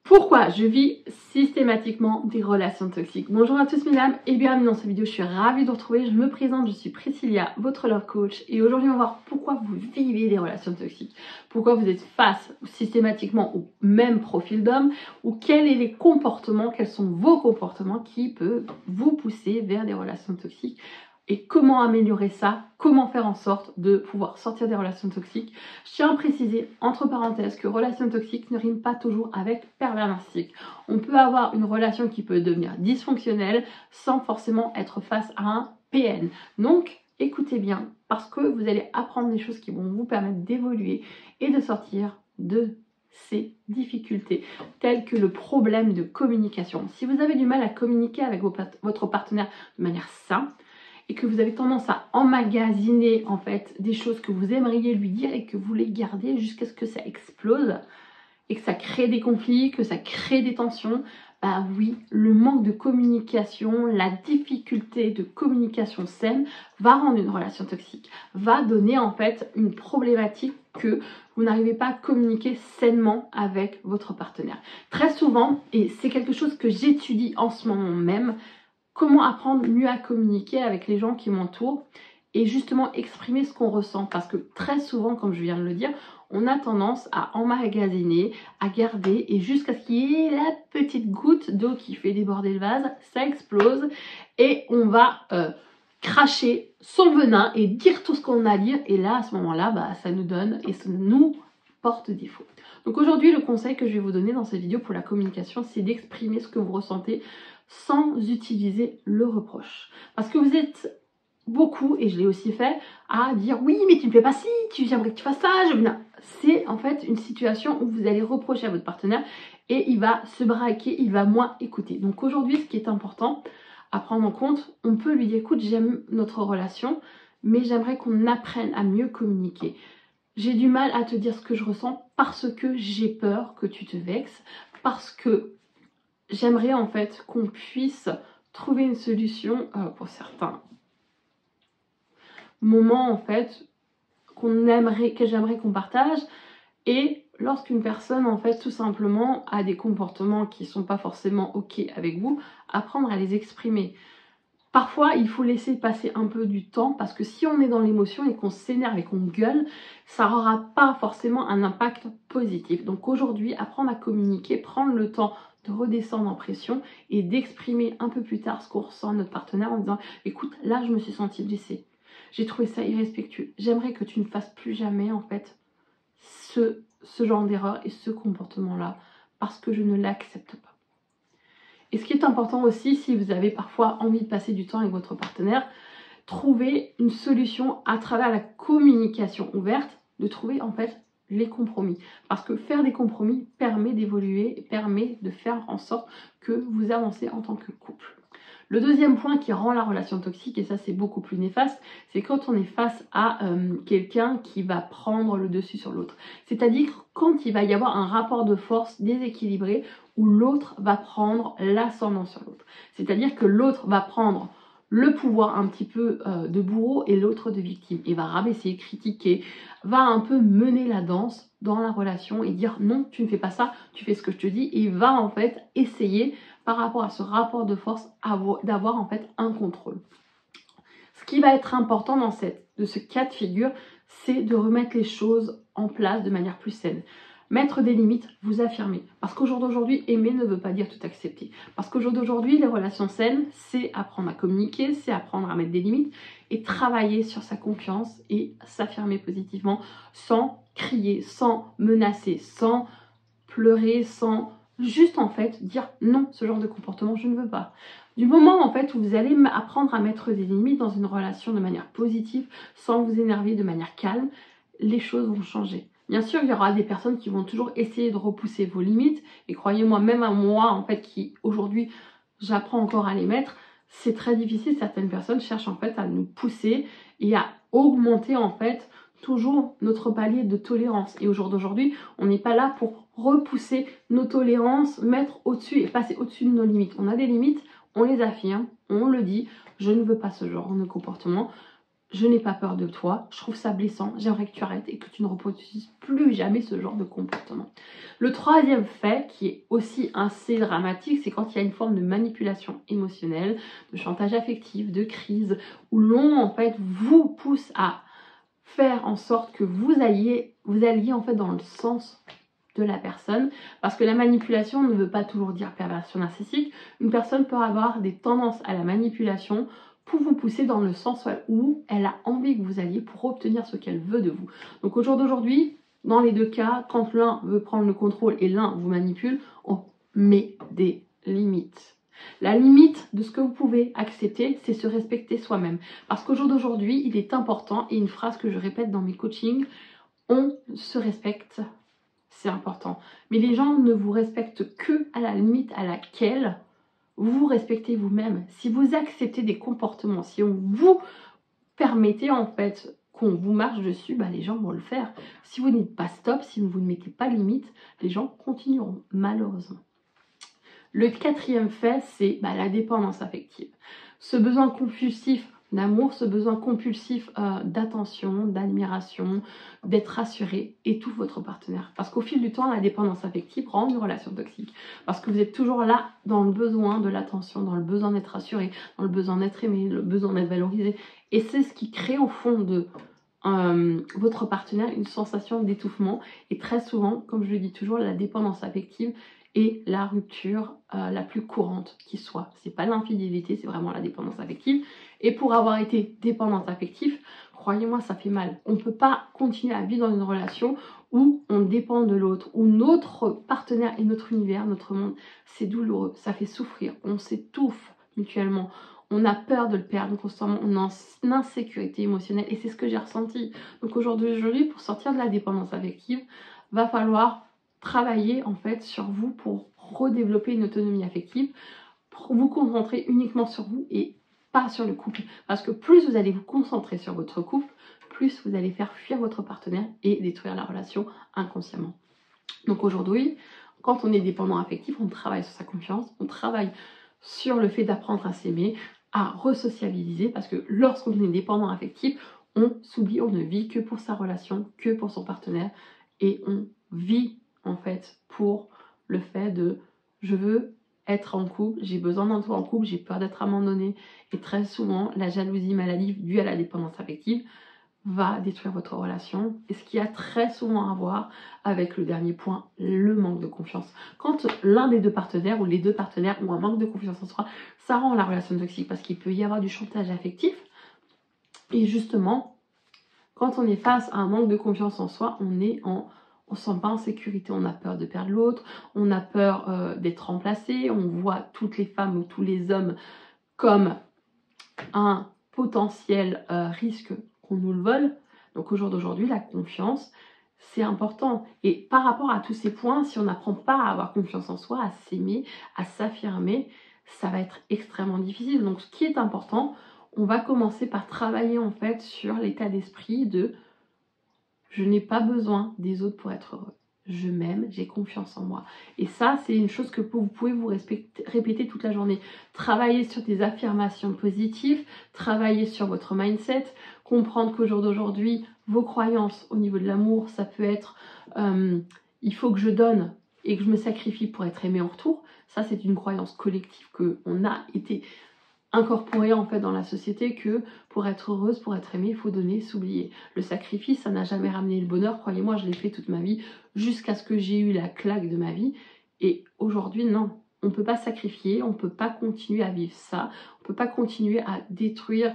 Pourquoi je vis systématiquement des relations toxiques? Bonjour à tous mesdames et bienvenue dans cette vidéo, je suis ravie de vous retrouver, je me présente, je suis Priscilla, votre love coach et aujourd'hui on va voir pourquoi vous vivez des relations toxiques, pourquoi vous êtes face systématiquement au même profil d'homme ou quels sont les comportements, quels sont vos comportements qui peuvent vous pousser vers des relations toxiques. Et comment améliorer ça, comment faire en sorte de pouvoir sortir des relations toxiques. Je tiens à préciser, entre parenthèses, que relation toxique ne rime pas toujours avec pervers narcissique. On peut avoir une relation qui peut devenir dysfonctionnelle sans forcément être face à un PN. Donc, écoutez bien, parce que vous allez apprendre des choses qui vont vous permettre d'évoluer et de sortir de ces difficultés, telles que le problème de communication. Si vous avez du mal à communiquer avec votre partenaire de manière saine, et que vous avez tendance à emmagasiner en fait des choses que vous aimeriez lui dire et que vous les gardez jusqu'à ce que ça explose et que ça crée des conflits, que ça crée des tensions, bah oui, le manque de communication, la difficulté de communication saine va rendre une relation toxique, va donner en fait une problématique que vous n'arrivez pas à communiquer sainement avec votre partenaire. Très souvent, et c'est quelque chose que j'étudie en ce moment même, comment apprendre mieux à communiquer avec les gens qui m'entourent et justement exprimer ce qu'on ressent. Parce que très souvent, comme je viens de le dire, on a tendance à emmagasiner, à garder et jusqu'à ce qu'il y ait la petite goutte d'eau qui fait déborder le vase, ça explose et on va cracher son venin et dire tout ce qu'on a à dire. Et là, à ce moment-là, bah, ça nous donne et ça nous porte défaut. Donc aujourd'hui, le conseil que je vais vous donner dans cette vidéo pour la communication, c'est d'exprimer ce que vous ressentez sans utiliser le reproche. Parce que vous êtes beaucoup, et je l'ai aussi fait, à dire oui mais tu ne fais pas ci, j'aimerais que tu fasses ça. C'est en fait une situation où vous allez reprocher à votre partenaire et il va se braquer, il va moins écouter. Donc aujourd'hui, ce qui est important à prendre en compte, on peut lui dire écoute, j'aime notre relation, mais j'aimerais qu'on apprenne à mieux communiquer. J'ai du mal à te dire ce que je ressens parce que j'ai peur que tu te vexes, parce que j'aimerais en fait qu'on puisse trouver une solution pour certains moments en fait que j'aimerais qu'on partage. Et lorsqu'une personne en fait tout simplement a des comportements qui sont pas forcément ok avec vous, apprendre à les exprimer. Parfois, il faut laisser passer un peu du temps parce que si on est dans l'émotion et qu'on s'énerve et qu'on gueule, ça n'aura pas forcément un impact positif. Donc aujourd'hui, apprendre à communiquer, prendre le temps de redescendre en pression et d'exprimer un peu plus tard ce qu'on ressent à notre partenaire en disant « Écoute, là, je me suis sentie blessée. J'ai trouvé ça irrespectueux. J'aimerais que tu ne fasses plus jamais en fait ce genre d'erreur et ce comportement-là parce que je ne l'accepte pas. » Et ce qui est important aussi, si vous avez parfois envie de passer du temps avec votre partenaire, trouver une solution à travers la communication ouverte, de trouver en fait les compromis. Parce que faire des compromis permet d'évoluer, permet de faire en sorte que vous avancez en tant que couple. Le deuxième point qui rend la relation toxique, et ça c'est beaucoup plus néfaste, c'est quand on est face à quelqu'un qui va prendre le dessus sur l'autre. C'est-à-dire quand il va y avoir un rapport de force déséquilibré où l'autre va prendre l'ascendant sur l'autre. C'est-à-dire que l'autre va prendre le pouvoir un petit peu de bourreau et l'autre de victime. Et va rabaisser, critiquer, va un peu mener la danse dans la relation et dire non, tu ne fais pas ça, tu fais ce que je te dis. Et va en fait essayer par rapport à ce rapport de force d'avoir en fait un contrôle. Ce qui va être important dans ce cas de figure, c'est de remettre les choses en place de manière plus saine. Mettre des limites, vous affirmer. Parce qu'au jour d'aujourd'hui, aimer ne veut pas dire tout accepter. Parce qu'au jour d'aujourd'hui, les relations saines, c'est apprendre à communiquer, c'est apprendre à mettre des limites et travailler sur sa confiance et s'affirmer positivement sans crier, sans menacer, sans pleurer, sans juste en fait dire non, ce genre de comportement, je ne veux pas. Du moment en fait où vous allez apprendre à mettre des limites dans une relation de manière positive, sans vous énerver, de manière calme, les choses vont changer. Bien sûr, il y aura des personnes qui vont toujours essayer de repousser vos limites. Et croyez-moi, même à moi, en fait, qui aujourd'hui, j'apprends encore à les mettre, c'est très difficile. Certaines personnes cherchent en fait à nous pousser et à augmenter en fait toujours notre palier de tolérance. Et au jour d'aujourd'hui, on n'est pas là pour repousser nos tolérances, mettre au-dessus et passer au-dessus de nos limites. On a des limites, on les affirme, on le dit. Je ne veux pas ce genre de comportement. je n'ai pas peur de toi, je trouve ça blessant, j'aimerais que tu arrêtes et que tu ne reproduises plus jamais ce genre de comportement. Le troisième fait, qui est aussi assez dramatique, c'est quand il y a une forme de manipulation émotionnelle, de chantage affectif, de crise, où l'on en fait vous pousse à faire en sorte que vous alliez en fait dans le sens de la personne, parce que la manipulation ne veut pas toujours dire perversion narcissique. Une personne peut avoir des tendances à la manipulation pour vous pousser dans le sens où elle a envie que vous alliez pour obtenir ce qu'elle veut de vous. Donc au jour d'aujourd'hui, dans les deux cas, quand l'un veut prendre le contrôle et l'un vous manipule, on met des limites. La limite de ce que vous pouvez accepter, c'est se respecter soi-même. Parce qu'au jour d'aujourd'hui, il est important, et une phrase que je répète dans mes coachings, on se respecte, c'est important. Mais les gens ne vous respectent que à la limite à laquelle vous respectez vous-même. Si vous acceptez des comportements, si on vous permettez en fait qu'on vous marche dessus, les gens vont le faire. Si vous n'êtes pas stop, si vous ne mettez pas limite, les gens continueront, malheureusement. Le quatrième fait, c'est la dépendance affective. Ce besoin compulsif d'amour, ce besoin compulsif d'attention, d'admiration, d'être rassuré, étouffe votre partenaire. Parce qu'au fil du temps, la dépendance affective rend une relation toxique. Parce que vous êtes toujours là dans le besoin de l'attention, dans le besoin d'être rassuré, dans le besoin d'être aimé, le besoin d'être valorisé. Et c'est ce qui crée au fond de votre partenaire une sensation d'étouffement. Et très souvent, comme je le dis toujours, la dépendance affective et la rupture la plus courante qui soit. C'est pas l'infidélité, c'est vraiment la dépendance affective. Et pour avoir été dépendante affective, croyez-moi, ça fait mal. On ne peut pas continuer à vivre dans une relation où on dépend de l'autre, où notre partenaire et notre univers, notre monde, c'est douloureux, ça fait souffrir, on s'étouffe mutuellement. On a peur de le perdre constamment, on est en insécurité émotionnelle et c'est ce que j'ai ressenti. Donc aujourd'hui, pour sortir de la dépendance affective, va falloir travailler en fait sur vous pour redévelopper une autonomie affective, pour vous concentrer uniquement sur vous et pas sur le couple. Parce que plus vous allez vous concentrer sur votre couple, plus vous allez faire fuir votre partenaire et détruire la relation inconsciemment. Donc aujourd'hui, quand on est dépendant affectif, on travaille sur sa confiance, on travaille sur le fait d'apprendre à s'aimer, à resociabiliser, parce que lorsqu'on est dépendant affectif, on s'oublie, on ne vit que pour sa relation, que pour son partenaire, et on vit en fait pour le fait de je veux être en couple, j'ai besoin d'être en couple, j'ai peur d'être abandonnée, et très souvent la jalousie maladive due à la dépendance affective va détruire votre relation, et ce qui a très souvent à voir avec le dernier point, le manque de confiance. Quand l'un des deux partenaires ou les deux partenaires ont un manque de confiance en soi, ça rend la relation toxique parce qu'il peut y avoir du chantage affectif. Et justement, quand on est face à un manque de confiance en soi, on se sent pas en sécurité, on a peur de perdre l'autre, on a peur d'être remplacé, on voit toutes les femmes ou tous les hommes comme un potentiel risque qu'on nous le vole. Donc au jour d'aujourd'hui, la confiance, c'est important. Et par rapport à tous ces points, si on n'apprend pas à avoir confiance en soi, à s'aimer, à s'affirmer, ça va être extrêmement difficile. Donc ce qui est important, on va commencer par travailler en fait sur l'état d'esprit de je n'ai pas besoin des autres pour être heureux. Je m'aime, j'ai confiance en moi. Et ça, c'est une chose que vous pouvez vous répéter toute la journée. Travailler sur des affirmations positives, travailler sur votre mindset, comprendre qu'au jour d'aujourd'hui, vos croyances au niveau de l'amour, ça peut être il faut que je donne et que je me sacrifie pour être aimé en retour. Ça, c'est une croyance collective qu'on a été incorporé en fait dans la société que pour être heureuse, pour être aimée, il faut donner, s'oublier. Le sacrifice, ça n'a jamais ramené le bonheur. Croyez-moi, je l'ai fait toute ma vie jusqu'à ce que j'ai eu la claque de ma vie. Et aujourd'hui, non. On ne peut pas sacrifier, on ne peut pas continuer à vivre ça. On ne peut pas continuer à détruire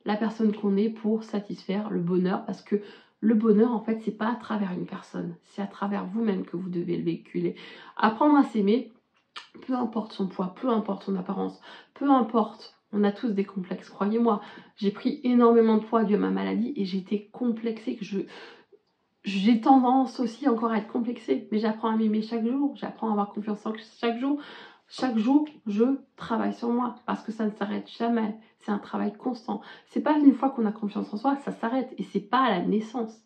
la personne qu'on est pour satisfaire le bonheur. Parce que le bonheur, en fait, c'est pas à travers une personne. C'est à travers vous-même que vous devez le véhiculer. Apprendre à s'aimer, peu importe son poids, peu importe son apparence, peu importe. On a tous des complexes, croyez-moi. J'ai pris énormément de poids dû à ma maladie et j'ai été complexée. J'ai tendance aussi encore à être complexée. Mais j'apprends à m'aimer chaque jour. J'apprends à avoir confiance en chaque jour. Chaque jour, je travaille sur moi parce que ça ne s'arrête jamais. C'est un travail constant. C'est pas une fois qu'on a confiance en soi, ça s'arrête. Et c'est pas à la naissance.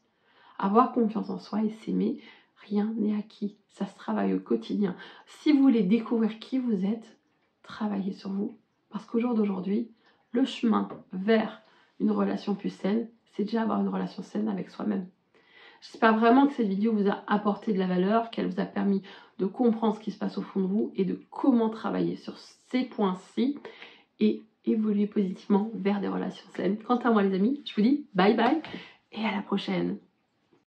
Avoir confiance en soi et s'aimer, rien n'est acquis. Ça se travaille au quotidien. Si vous voulez découvrir qui vous êtes, travaillez sur vous. Parce qu'au jour d'aujourd'hui, le chemin vers une relation plus saine, c'est déjà avoir une relation saine avec soi-même. J'espère vraiment que cette vidéo vous a apporté de la valeur, qu'elle vous a permis de comprendre ce qui se passe au fond de vous et de comment travailler sur ces points-ci et évoluer positivement vers des relations saines. Quant à moi les amis, je vous dis bye bye et à la prochaine.